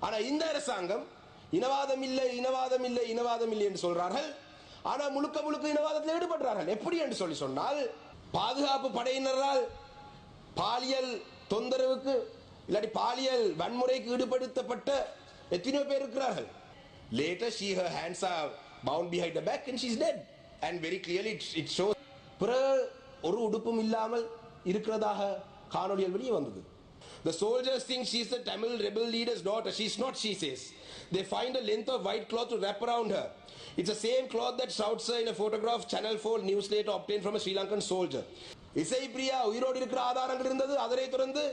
ஆனா இந்த அரசாங்கம் இனவாதம் இல்லை இனவாதம் இல்லை இனவாதம் இல்லை என்று சொல்றார்கள். ஆனா முழுக்க முழுக்க இனவாதத்தில் ஈடுபடுறார்கள். எப்படி என்று சொன்னால் பாதுகாப்பு படையினரால் பாலியல் தொந்தரவுக்கு இல்லாட்டி பாலியல் வன்முறைக்கு ஈடுபடுத்தப்பட்ட எத்தனையோ பேர் இருக்கிறார்கள். Later her hands are bound behind the back and she's dead and very clearly it shows. ஒரு உடுப்பும் இல்லாமல் இருக்கிறதாக காணொளியில் வெளியே வந்தது. The soldiers think she's the Tamil rebel leader's daughter. She's not, she says. They find a length of white cloth to wrap around her. It's the same cloth that shouts her in a photograph Channel 4 news later obtained from a Sri Lankan soldier. Isaipriya உயிரோடு இருக்கிற ஆதாரங்கள் இருந்தது. அதனை தொடர்ந்து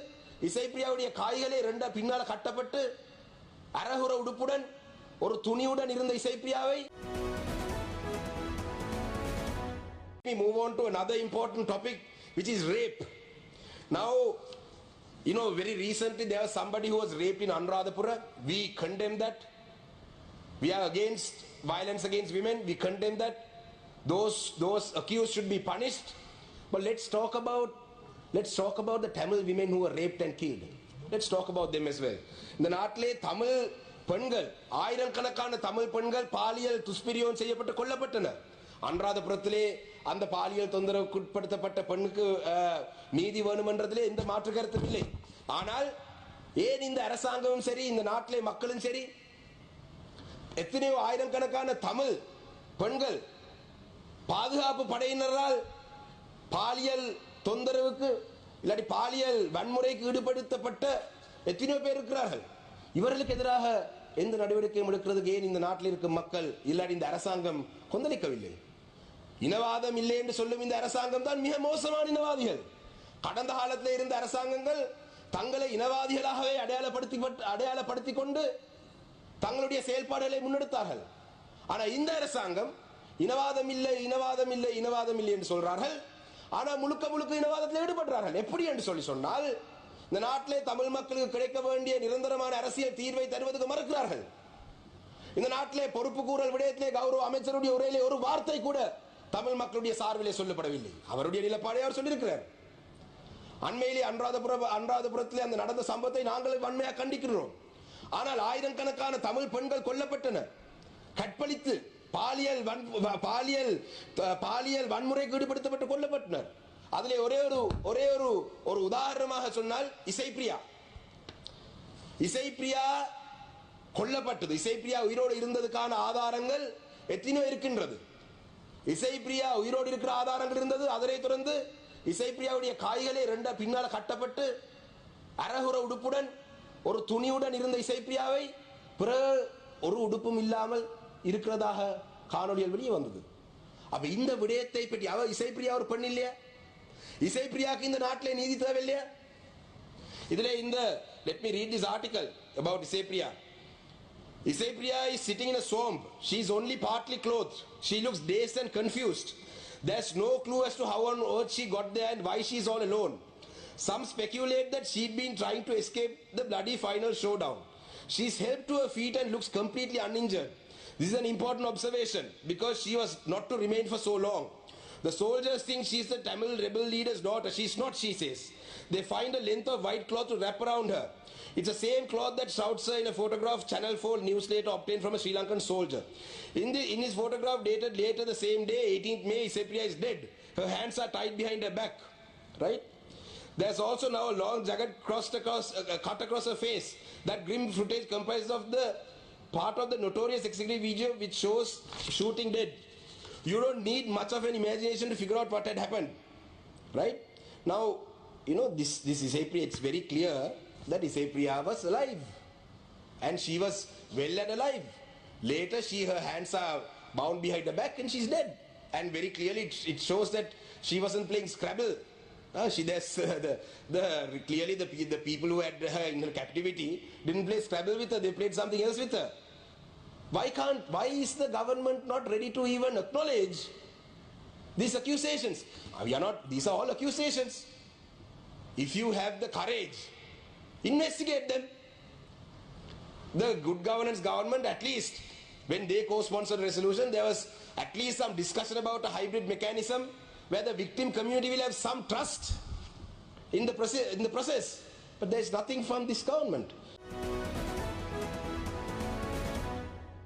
இசைப்பிரியாவுடைய காய்களே ரெண்டா பின்னால கட்டப்பட்டு அரகுர உடுப்புடன் ஒரு துணியுடன் இருந்த இசைப்பிரியாவை. We move on to another important topic, which is rape. Now, you know, very recently there was somebody who was raped in Anuradhapura. We condemn that. We are against violence against women. We condemn that. Those accused should be punished. But let's talk about the Tamil women who were raped and killed. Let's talk about them as well. இந்த நாட்டிலே தமிழ் பெண்கள், ஆயிரக்கணக்கான தமிழ் பெண்கள் பாலியல் துஷ்பிரயோகம் செய்யப்பட்டு கொல்லப்பட்டனர். அனுராதபுரத்திலே அந்த பாலியல் தொந்தரவுக்கு உட்படுத்தப்பட்ட பெண்ணுக்கு நீதி வேணுமென்றதிலே எந்த மாற்று கருத்தும் இல்லை. ஆனால் ஏன் இந்த அரசாங்கமும் சரி இந்த நாட்டிலே மக்களும் சரி எத்தனையோ ஆயிரக்கணக்கான தமிழ் பெண்கள் பாதுகாப்பு படையினரால் பாலியல் தொந்தரவுக்கு இல்லாட்டி பாலியல் வன்முறைக்கு ஈடுபடுத்தப்பட்ட எத்தனையோ பேர் இருக்கிறார்கள். இவர்களுக்கு எதிராக எந்த நடவடிக்கையும் எடுக்கிறதுக்கு ஏன் இந்த நாட்டில் இருக்கும் மக்கள் இல்லாட்டி இந்த அரசாங்கம் கொந்தளிக்கவில்லை? இனவாதம் இல்லை என்று சொல்லும் இந்த அரசாங்கம் தான் மிக மோசமான இனவாதிகள். கடந்த காலத்தில் இருந்த அரசாங்கங்கள் தங்களை இனவாதிகளாகவே அடையாளப்படுத்தி கொண்டு தங்களுடைய செயல்பாடுகளை முன்னெடுத்தார்கள். ஆனா இந்த அரசாங்கம் இனவாதம் இல்லை இனவாதம் இல்லை இனவாதம் இல்லை என்று சொல்றார்கள். ஆனா முழுக்க முழுக்க இனவாதத்தில் ஈடுபடுறார்கள். எப்படி என்று சொன்னால் இந்த நாட்டிலே தமிழ் மக்களுக்கு கிடைக்க வேண்டிய நிரந்தரமான அரசியல் தீர்வை தருவதற்கு மறுக்கிறார்கள். இந்த நாட்டிலே பொறுப்பு கூறல் விடயத்திலே கௌரவ அமைச்சருடைய உரையிலே ஒரு வார்த்தை கூட தமிழ் மக்களுடைய சார்பிலே சொல்லப்படவில்லை. அவருடைய நிலப்பாடை அவர் சொல்லியிருக்கிறார். அண்மையிலே அனுராதபுரத்திலே அந்த நடந்த சம்பவத்தை நாங்கள் வன்மையாக கண்டிக்கிறோம். ஆனால் ஆயிரக்கணக்கான தமிழ் பெண்கள் கொல்லப்பட்டனர், கற்பழித்து பாலியல் வன்முறைக்கு ஈடுபடுத்தப்பட்டு கொல்லப்பட்டனர். அதிலே ஒரே ஒரு உதாரணமாக சொன்னால் இசைப்பிரியா கொல்லப்பட்டது. இசைப்பிரியா உயிரோடு இருந்ததுக்கான ஆதாரங்கள் எத்தனையோ இருக்கின்றது. இசைப்பிரியா உயிரோடு இருக்கிற ஆதாரங்கள் இருந்தது. அதனை தொடர்ந்து இசைப்பிரியாவுடைய காய்களே ரெண்டா பின்னால கட்டப்பட்டு அரகுர உடுப்புடன் ஒரு துணியுடன் இருந்த இசைப்பிரியாவை ஒரு உடுப்பும் இல்லாமல் இருக்கிறதாக காணொளியில் வெளியே வந்தது. அப்ப இந்த விடயத்தை பற்றி இசைப்பிரியா ஒரு பெண் இல்லையா? இசைப்பிரியாக்கு இந்த நாட்டிலே நீதி தேவையில்லையா? இதுல let me read this article about Isaia. Isaia is sitting in a swamp. She is only partly clothed. She looks dazed and confused. There's no clue as to how on earth she got there and why she is all alone. Some speculate that she'd been trying to escape the bloody final showdown. She's helped to her feet and looks completely uninjured. This is an important observation because she was not to remain for so long. The soldiers think she's the Tamil rebel leader's daughter. She's not, she says. They find a length of white cloth to wrap around her. It's the same cloth that shouts her in a photograph Channel 4 news later obtained from a Sri Lankan soldier. In his photograph dated later the same day, 18th May, Isaia is dead. Her hands are tied behind her back. Right? There's also now a long jagged cut across her face. That grim footage comprises of the part of the notorious executive video which shows shooting dead. You don't need much of an imagination to figure out what had happened. Right? Now, you know, this Isaia, it's very clear that Isaia was alive. And she was well and alive. Later, her hands are bound behind the back and she's dead. And very clearly, it shows that she wasn't playing Scrabble. Clearly the people who had her in her captivity didn't play Scrabble with her, they played something else with her. Why is the government not ready to even acknowledge these accusations? These are all accusations. If you have the courage, investigate them. The good governance government, at least when they co-sponsored the resolution, there was at least some discussion about a hybrid mechanism where the victim community will have some trust in the process. But there is nothing from this government.